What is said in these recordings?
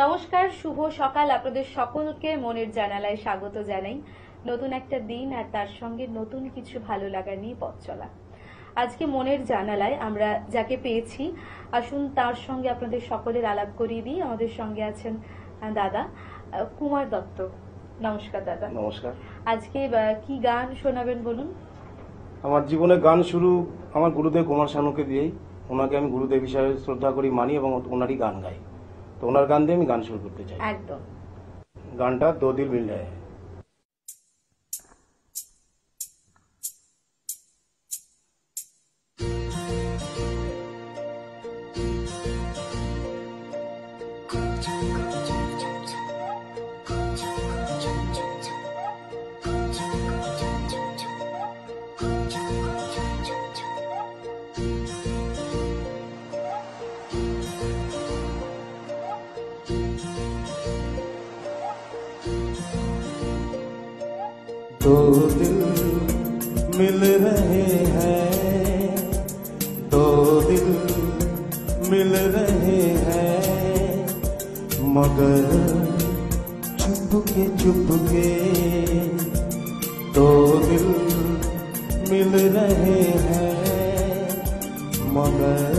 নমস্কার, শুভ সকাল। আপনাদের সকলকে মনের জানালায় স্বাগত জানাই। নতুন একটা দিন আর তার সঙ্গে নতুন কিছু ভালো লাগা নিয়ে পথ চলা। আজকে মনের জানালায় আমরা যাকে পেয়েছি, আসুন তার সঙ্গে আপনাদের সকলের আলাপ করিয়ে দিই। আমাদের সঙ্গে আছেন দাদা কুমার দত্ত। নমস্কার দাদা। নমস্কার। আজকে কি গান শোনাবেন বলুন? আমার জীবনে গান শুরু আমার গুরুদেব কুমার শানুকে দিয়েই। ওনাকে আমি গুরুদেব হিসাবে শ্রদ্ধা করি, মানি এবং ওনারই গান গাই। তো ওনার গান দিয়ে আমি গান শুরু করতে চাই। একদম। গানটা দো দিল মিল রাহে। दो दिल मिल रहे हैं, दो दिल मिल रहे हैं, मगर चुपके चुपके। दो दिल मिल रहे हैं, मगर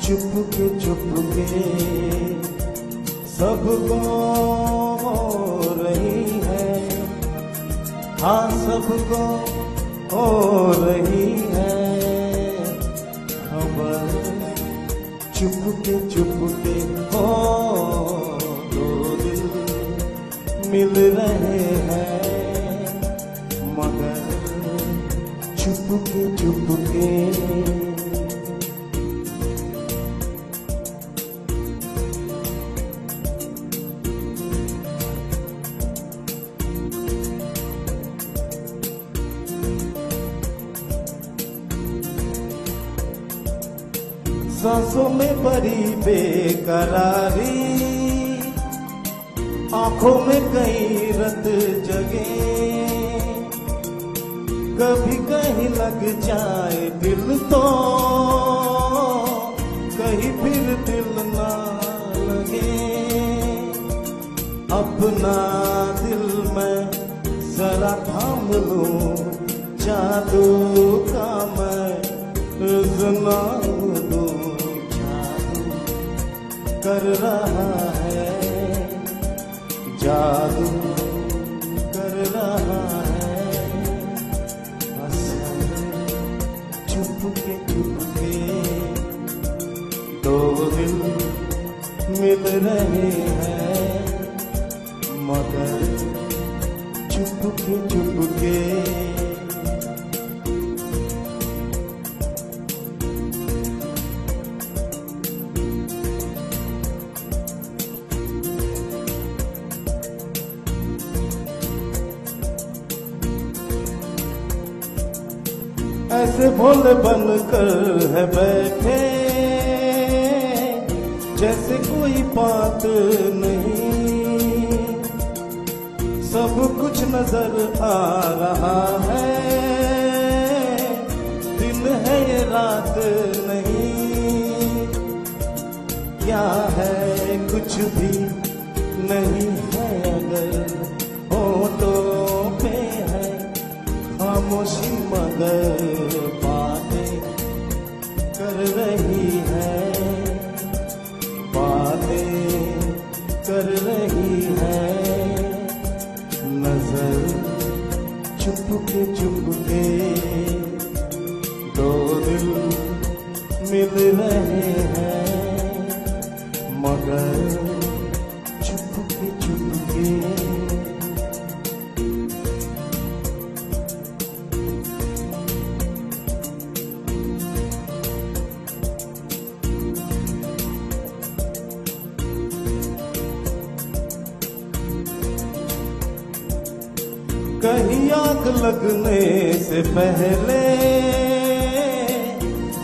चुपके चुपके। सबको रही है, हाँ सबको हो रही है खबर, चुपके चुपके। हो दो दिल मिल रहे हैं, मगर चुपके चुपके। सांसों में भरी बेकरारी, आंखों में कई रत जगे, कभी कहीं लग जाए दिल तो कहीं फिर दिल ना लगे। अपना दिल मैं जरा थाम लूं, जादू का मैं सुना दूं, कर रहा है जादू, कर रहा है असर, चुपके चुपके। दो दिल मिल रहे हैं, मगर चुपके चुपके। ऐसे भोले बनकर है बैठे, जैसे कोई बात नहीं, सब कुछ नजर आ रहा है, दिन है ये रात नहीं। क्या है कुछ भी नहीं है अगर होठों पे है खामोशी, मगर बातें कर रही है, बातें कर रही है नजर, चुपके चुपके। दो दिल मिल रहे हैं, मगर चुपके चुपके। कहीं आग लगने से पहले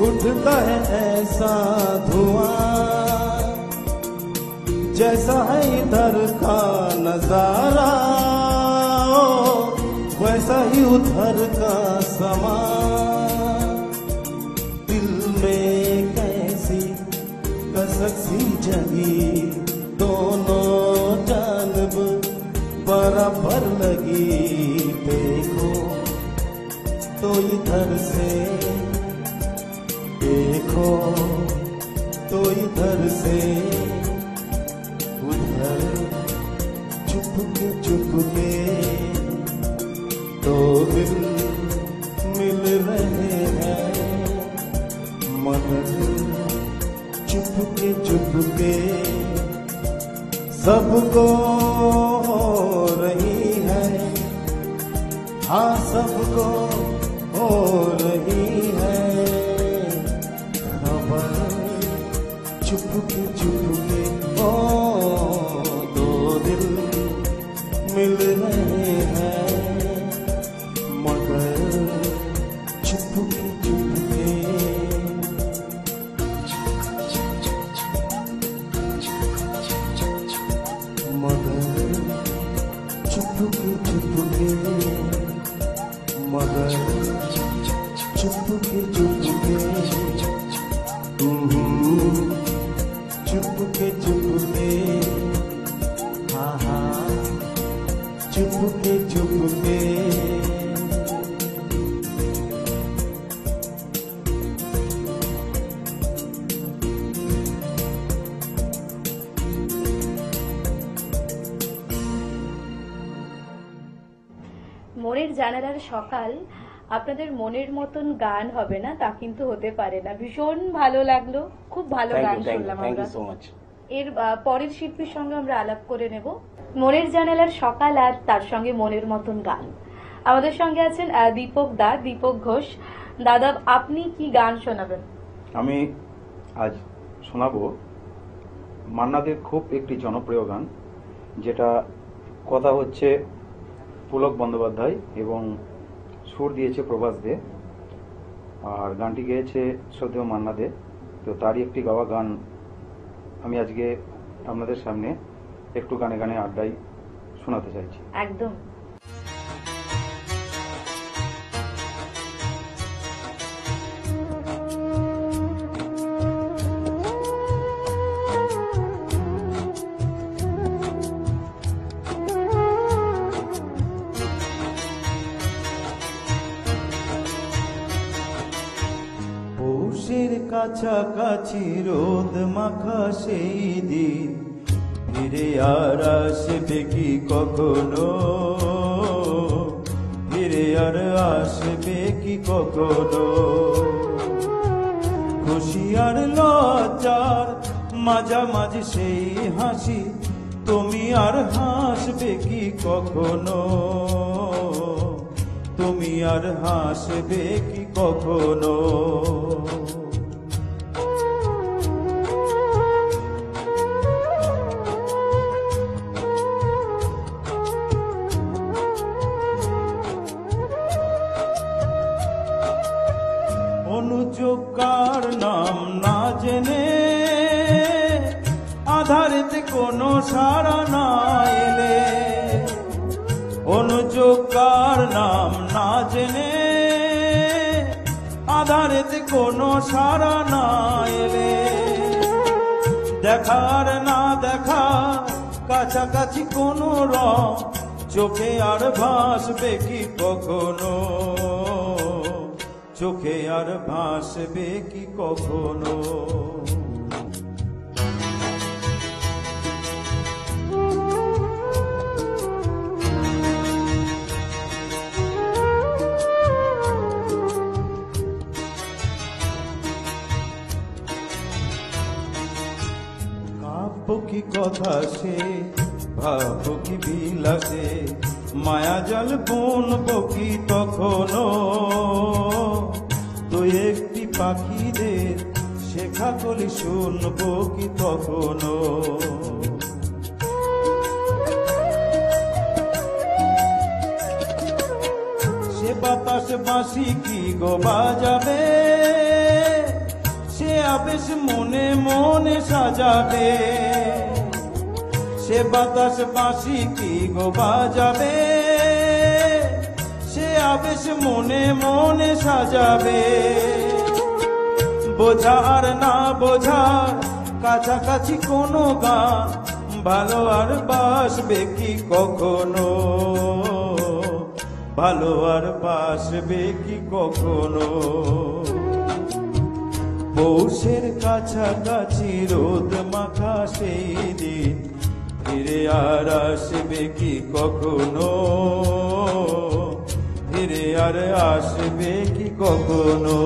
उठता है ऐसा धुआं, जैसा है इधर का नजारा वैसा ही उधर का समा। दिल में सखी जगी दोनों जानब बराबर लगी। देखो तो इधर से, देखो तो इधर से, उधर चुपके चुपके दो दिल मिल रहे हैं, मगर चुपके चुपके सबको हो रही है, हाँ सबको हो रही है खबर। चुपके चुपके ओ दो दिल मिल रहे हैं, मगर चुपके चुपके। मगर चुपके चुपके, मगर चुपके चुपके, चुपके चुपके, हाँ हाँ चुपके चुपके। মনের জানালার সকাল আপনাদের মনের মতন গান হবে না তা কিন্তু হতে পারে না। ভীষণ ভালো লাগলো, খুব ভালো গান শুনলাম থ্যাংক আমরা। You so much. এর পরের শিল্পীর সঙ্গে আমরা আলাপ করে নেব। মনের জানালার সকাল আর তার সঙ্গে মনের মতন গান। আমাদের সঙ্গে আছেন দীপক দা, দীপক ঘোষ। দাদা, আপনি কি গান শোনাবেন? আমি আজ শোনাবো মান্নাদের খুব একটি জনপ্রিয় গান, যেটা কথা হচ্ছে পুলক বন্দ্যোপাধ্যায় এবং সুর দিয়েছে প্রভাস দে, আর গানটি গেয়েছে শ্রদ্ধেয় মান্না দে। তো তারই একটি গাওয়া গান আমি আজকে আপনাদের সামনে একটু গানে গানে আড্ডায় শোনাতে চাইছি। একদম। পৌষের কাছাকাছি রোদ মাখা সেই দিন ফিরে আর আসবে কি কখনো, ফিরে আর আসবে কি কখনো। খুশি আর লজ্জার মাঝামাঝি সেই হাসি, তুমি আর হাসবে কি কখনো, তুমি আর হাসবে কি কখনো। অনুযোগার নাম না জেনে আধারেতে কোনো সারা না এলে, অনুযোগার নাম না জেনে আধারেতে কোনো সারা না এলে, দেখার না দেখা কাছাকাছি কোনো রং চোখে আর ভাসবে কি কখনো, চোখে আর ভাসবে কি কখনো। কাব্য কি কথা সে, ভাব কি বিলাসে, মায়া জল বুনবো কি তখনো, তো একটি পাখিদের শেখা কলি শুনবো কি তখনো। সে বাতাস বাঁশি কি গো বাজাবে, সে আবেশ মনে মনে সাজাবে, সে বাতাস বাঁশি কি গো বাজাবে, সে আবেশ মনে মনে সাজাবে। বোঝার না বোঝার কাছাকাছি কোনো গান ভালো আর বাসবে কি কখনো, ভালো আর বাসবে কি কখনো। পৌষের কাছাকাছি রোদ মাখা সেই দিন ফিরে আর আসবে কি কখনো, ফিরে আর আসবে কি কখনো।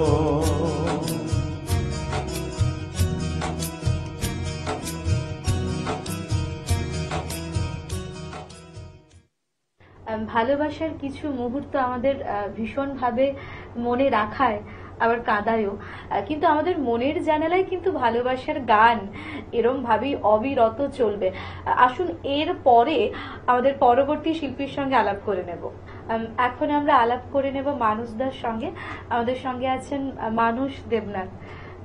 ভালোবাসার কিছু মুহূর্ত আমাদের ভীষণভাবে মনে রাখায়, আবার কাঁদায়ও। কিন্তু আমাদের মনের জানালায় কিন্তু ভালোবাসার গান এরম ভাবেই অবিরত চলবে। আসুন এর পরে আমাদের পরবর্তী শিল্পীর সঙ্গে আলাপ করে নেব। এখন আমরা আলাপ করে নেব মানুষদার সঙ্গে। আমাদের সঙ্গে আছেন মানুষ দেবনাথ।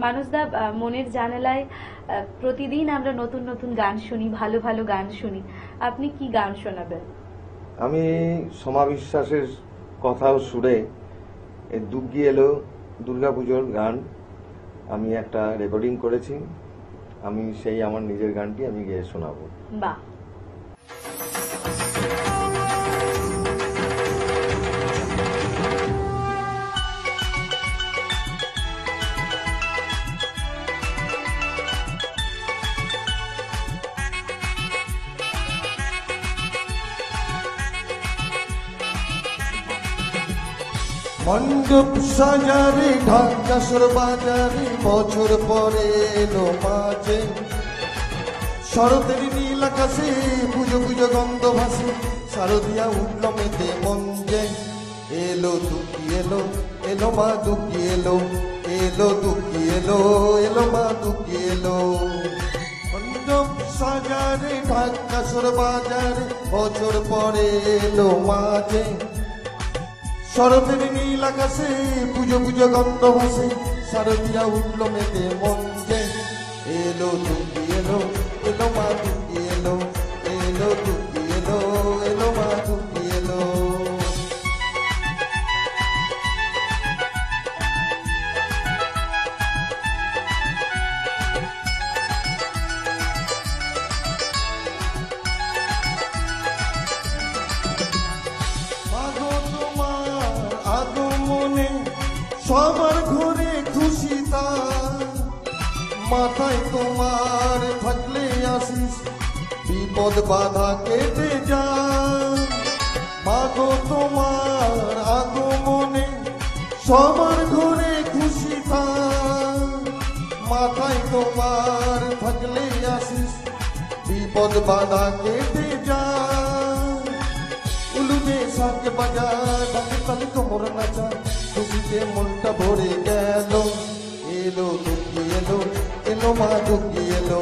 মানুষদা, মনের জানালায় প্রতিদিন আমরা নতুন নতুন গান শুনি, ভালো ভালো গান শুনি। আপনি কি গান শোনাবেন? আমি সোমা বিশ্বাসের কথা ও সুরে দুগ্গি এলো দুর্গাপুজোর গান আমি একটা রেকর্ডিং করেছি। আমি সেই আমার নিজের গানটি আমি গেয়ে শোনাবো। বাহ। মণ্ডপ সাজারে ঢাকা সর বাজারে বছর পরে এলো মাঝে, শরতের নীল আকাশে পুজো পুজো গন্ধ ভাসে, শারদিয়া উঠল মেতে মঞ্জে। এলো দুঃখী এলো, এলো মা দুঃখী এলো, এলো দুঃখী এলো, এলো মা দুঃখী এলো। মণ্ডপ সাজারে ঢাকা সর বাজারে বছর পরে এলো মাঝে, শরতের নীল আকাশে পুজো পুজো গন্ধ ভাসে, শারদিয়া উঠল মেতে মঞ্জে। এলো দুঃখী এলো, এলো মা দুঃখী এলো, এলো দুঃখী এলো, এলো মা দুঃখী এলো। সবার ঘরে খুশি তার, মাথায় তোমার থাকলে আসিস বিপদ বাধা কেটে যায়। মাগো তোমার আগমনে সবার ঘরে খুশি তার, মাথায় তোমার থাকলে আসিস বিপদ বাধা কেটে যায়। উলুদে শাক বাজার ডাকে তালে কোমর নাচা, খুশিতে মনটা ভরে গেল। এলো দুঃখী এলো, এলো মা দুঃখী এলো,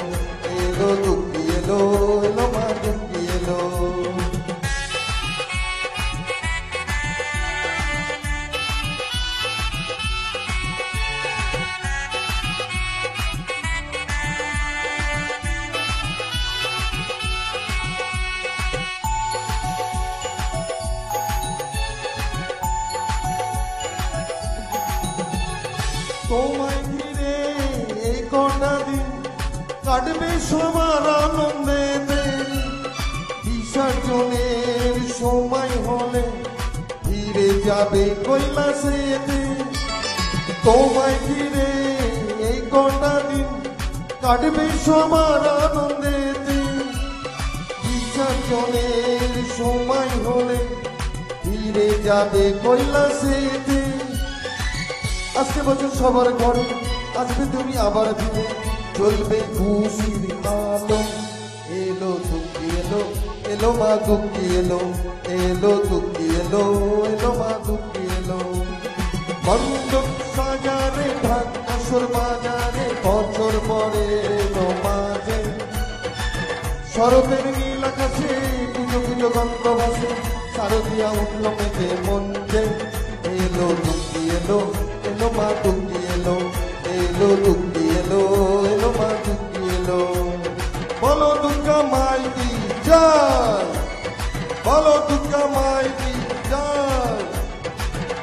এলো দুঃখী এলো, এলো মা দুঃখী এলো। তোমায় ঘিরে এই কটা দিন কাটবে সবার আনন্দেতে, বিসর্জনের সময় হলে ফিরে যাবে কৈলাসেতে। তোমায় ঘিরে এই কটা দিন কাটবে সবার আনন্দেতে, বিসর্জনের সময় হলে ফিরে যাবে কৈলাসেতে। আজকে বছর সবার ঘরে আসবে তুমি আবার ফিরে, চলবে খুশির আলো। এলো দুঃখী এলো, এলো মা দুঃখী এলো, এলো দুঃখী এলো, এলো মা দুঃখী এলো। মণ্ডপ সাজারে ঢাকা সর বাজারে বছর পরে এলো মাঝে, শরতের নীল আকাশে পুজো পুজো গন্ধ ভাসে, শারদিয়া উঠল মেতে মঞ্জে। এলো দুঃখী এলো, এলো মা দুঃখী এলো, এলো দুঃখী এলো, এলো মা দুঃখী এলো। বলো দুর্গা মাই কি জয়, বলো দুর্গা মাই কি জয়,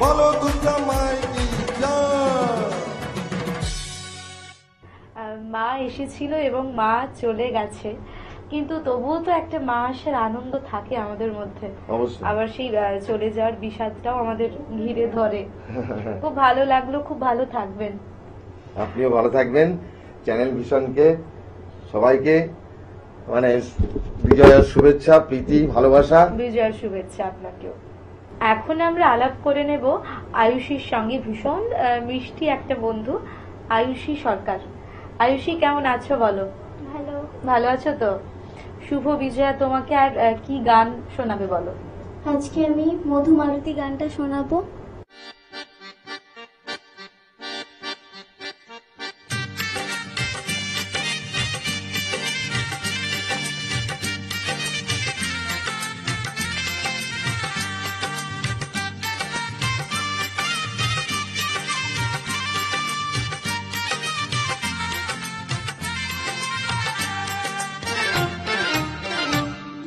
বলো দুর্গা মাই কি জয়। মা এসেছিল এবং মা চলে গেছে, কিন্তু তবুও তো একটা মা আসার আনন্দ থাকে আমাদের মধ্যে। অবশ্যই। আবার সেই চলে যাওয়ার বিষাদটাও আমাদের ঘিরে ধরে। খুব ভালো লাগলো, খুব ভালো থাকবেন। আপনিও ভালো থাকবেন। চ্যানেল ভিশনকে সবাইকে মানে বিজয়ের শুভেচ্ছা, প্রীতি, ভালোবাসা। বিজয়ের শুভেচ্ছা আপনাকেও। এখন আমরা আলাপ করে নেব আয়ুষীর সঙ্গে, ভীষণ মিষ্টি একটা বন্ধু, আয়ুষী সরকার। আয়ুষী, কেমন আছো বলো? ভালো। ভালো আছো তো? শুভ বিজয়া তোমাকে আর কি গান শোনাবে বলো? আজকে আমি মধুমালতী গানটা শোনাবো।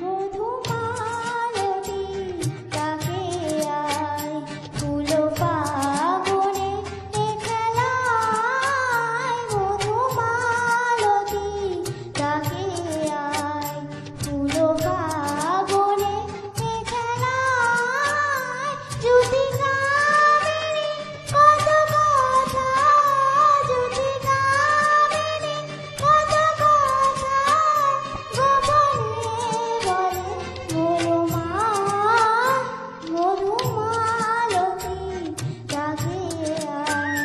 মধুমালতী কাকে আয় ফুল ফাগুনে খেলায়, মধুমালতী কাকে আয় ফুল ফাগুনে খেলায়, জ্যোতি গামিনী কত কথা, জ্যোতি গামিনী কত কথা গোপনে বলে বলো মা, মধুমালতী কাকে আয়।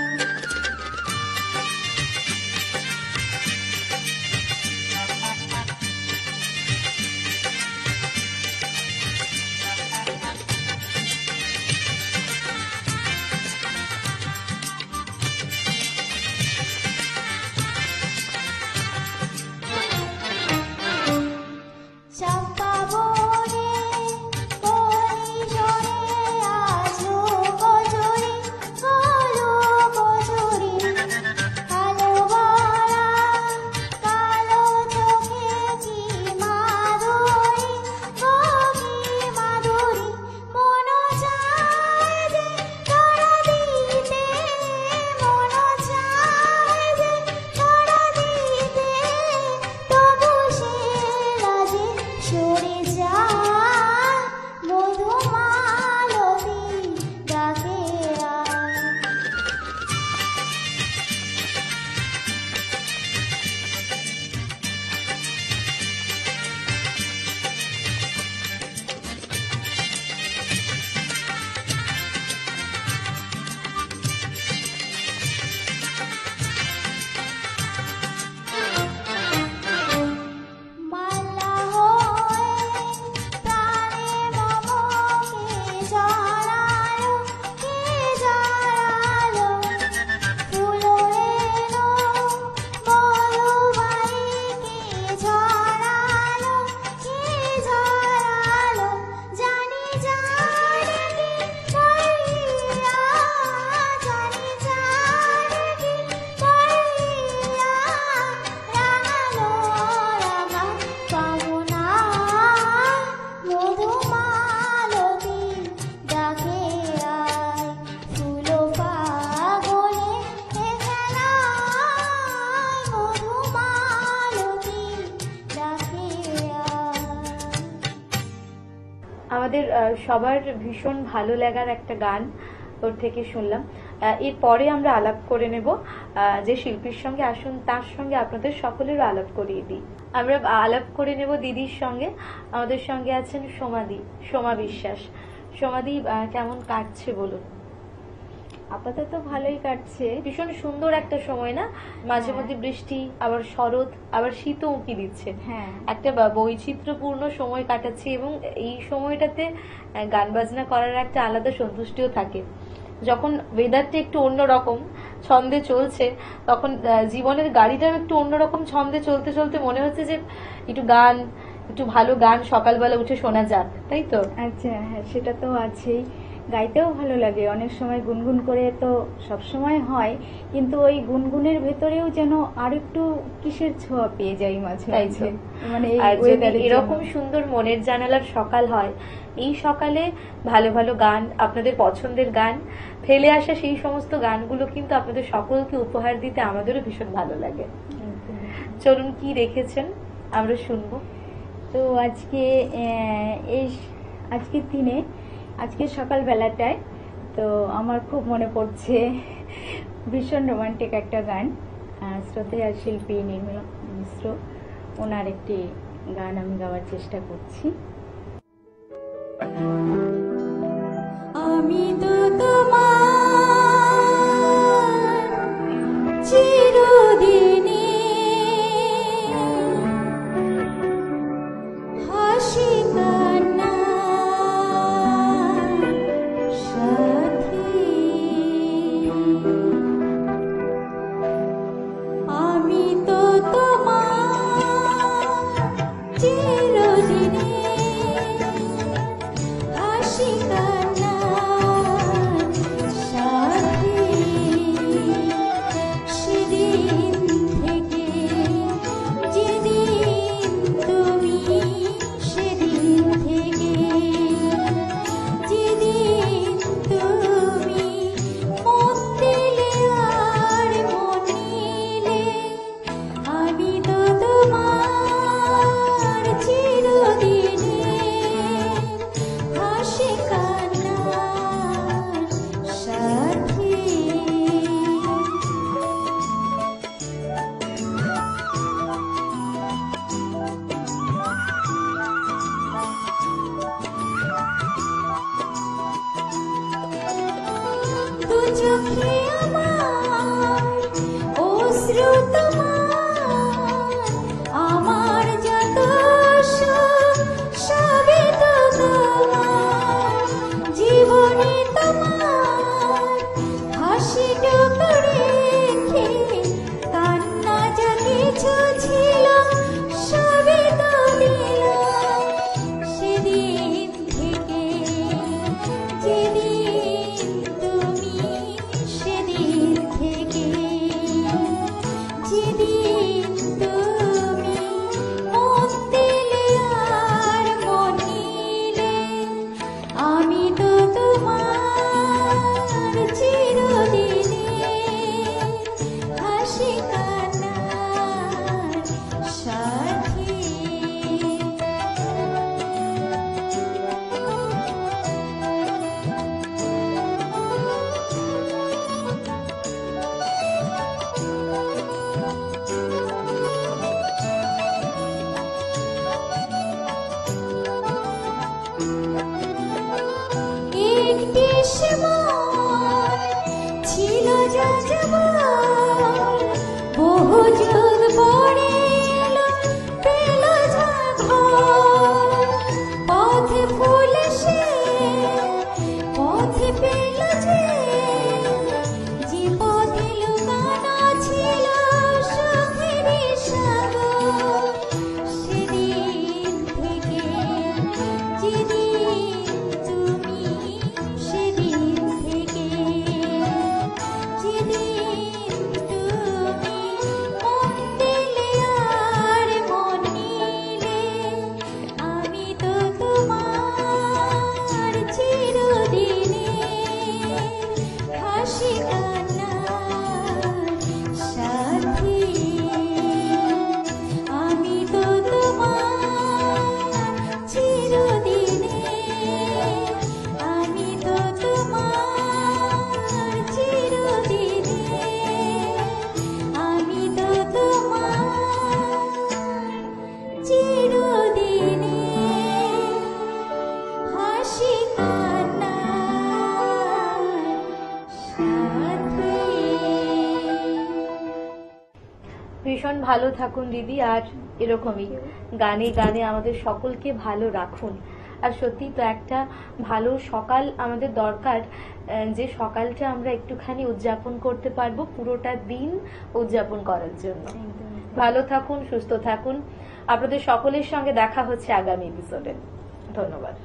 চাম্পা বনে পরিশরে আসলো কচুরি, হলো কচুরি, কালো বলা কালো চোখে কি মাধুরী, ও কি মাধুরী, মন চায় যে ধরা দিতে, মন চায় যে ধরা দিতে, তবু সে রাজে সরে যায়, মধুমালতী ডাকে আয়। মালা হয়ে প্রাণে মমকে জড়ালো, কে জড়ালো, ফুল এলো মধুবাইকে ঝরালো, কে ঝরালো, জানি জানি কি করিয়া, জানি জানি কি করিয়া, রাঙালো রাঙা পাবনা, মধুমালতী ডাকে আয় ফুল ফাগুনে খেলায়, মধুমালতী ডাকে আয়। আমাদের সবার ভীষণ ভালো লাগার একটা গান ওর থেকে শুনলাম। এরপরে আমরা আলাপ করে নেব যে শিল্পীর সঙ্গে, আসুন তার সঙ্গে আপনাদের সকলেরও আলাপ করিয়ে দিই। আমরা আলাপ করে নেব দিদির সঙ্গে। আমাদের সঙ্গে আছেন সোমা বিশ্বাস। সোমাদি, কেমন কাটছে বলুন? আপাতত ভালোই কাটছে। ভীষণ সুন্দর একটা সময় না, মাঝে মধ্যে বৃষ্টি, আবার শরৎ, আবার শীতও উঁকি দিচ্ছে। হ্যাঁ, একটা বৈচিত্র্যপূর্ণ সময় কাটাচ্ছি এবং এই সময়টাতে গান বাজনা করার একটা আলাদা সন্তুষ্টিও থাকে। যখন ওয়েদারটা একটু অন্যরকম ছন্দে চলছে, তখন জীবনের গাড়িটাও একটু অন্যরকম ছন্দে চলতে চলতে মনে হচ্ছে যে একটু ভালো গান সকালবেলা উঠে শোনা যাক, তাই তো? আচ্ছা, হ্যাঁ সেটা তো আছেই। গাইতেও ভালো লাগে, অনেক সময় গুনগুন করে তো সব সময় হয়, কিন্তু ওই গুনগুনের ভেতরেও যেন আর একটু কিসের ছোঁয়া পেয়ে যাই মাঝে তাই মাঝে, তো। মানে এই আর যদি ওয়েদারের এরকম জন্য। সুন্দর মনের জানালার সকাল হয়, এই সকালে ভালো ভালো গান, আপনাদের পছন্দের গান ফেলে আসা সেই সমস্ত গানগুলো কিন্তু আপনাদের সকলকে উপহার দিতে আমাদেরও ভীষণ ভালো লাগে। চলুন, কি রেখেছেন আমরা শুনবো। তো আজকে আজকের দিনে, আজকে সকালবেলাটায় তো আমার খুব মনে পড়ছে ভীষণ রোমান্টিক একটা গান, শ্রদ্ধেয় শিল্পী নির্মলা মিশ্র, ওনার একটি গান আমি গাওয়ার চেষ্টা করছি। আমি তো তোমার চিরদিনে হাসি কান্নার সাথী, আমি তো তোমার চিরদিনে হাসি কান্নার সাথী, সেদিন থেকে যেদিন তুমি, সেদিন থেকে যেদিন তুমি মন দিলে আর মন নিলে, আমি তো তোমার চিরদিনে হাসি কান্নার সাথী। দু চোখে আমার অশ্রু তোমার, আমার যত সুখ সবই তো তোমার, জীবনে তোমার হাসিটুকু রেখে কান্না যা কিছু ছিল সবই তো দিলাম, সেদিন থেকে যেদিন তুমি, সেদিন থেকে যেদিন তুমি মন দিলে আর মন নিলে, আমি তো তোমার চিরদিনে হাসি কান্নার সাথী। একটি সময় ছিল যাযাবর, বহু যুগ পরে এলো পেল ঝাড়, পথে ফুল সে পথে পেল যে পথে লুকানো ছিল সুখেরই সাগর, সেদিন থেকে যেদিন তুমি, সেদিন থেকে যেদিন তুমি মন দিলে আর মন নিলে, আমি তো তোমার চিরদিনে হাসি কান্নার সাথী, আমি তো তোমার চিরদিনে, আমি তো তোমার চিরদিনে, আমি তো তোমার চিরদিনে হাসি কান্নার সাথী। ভীষণ ভালো থাকুন দিদি, আর এরকমই গানে গানে আমাদের সকলকে ভালো রাখুন। আর সত্যি তো একটা ভালো সকাল আমাদের দরকার, যে সকালটা আমরা একটুখানি উদযাপন করতে পারবো পুরোটা দিন উদযাপন করার জন্য। ভালো থাকুন, সুস্থ থাকুন। আপনাদের সকলের সঙ্গে দেখা হচ্ছে আগামী এপিসোডে। ধন্যবাদ।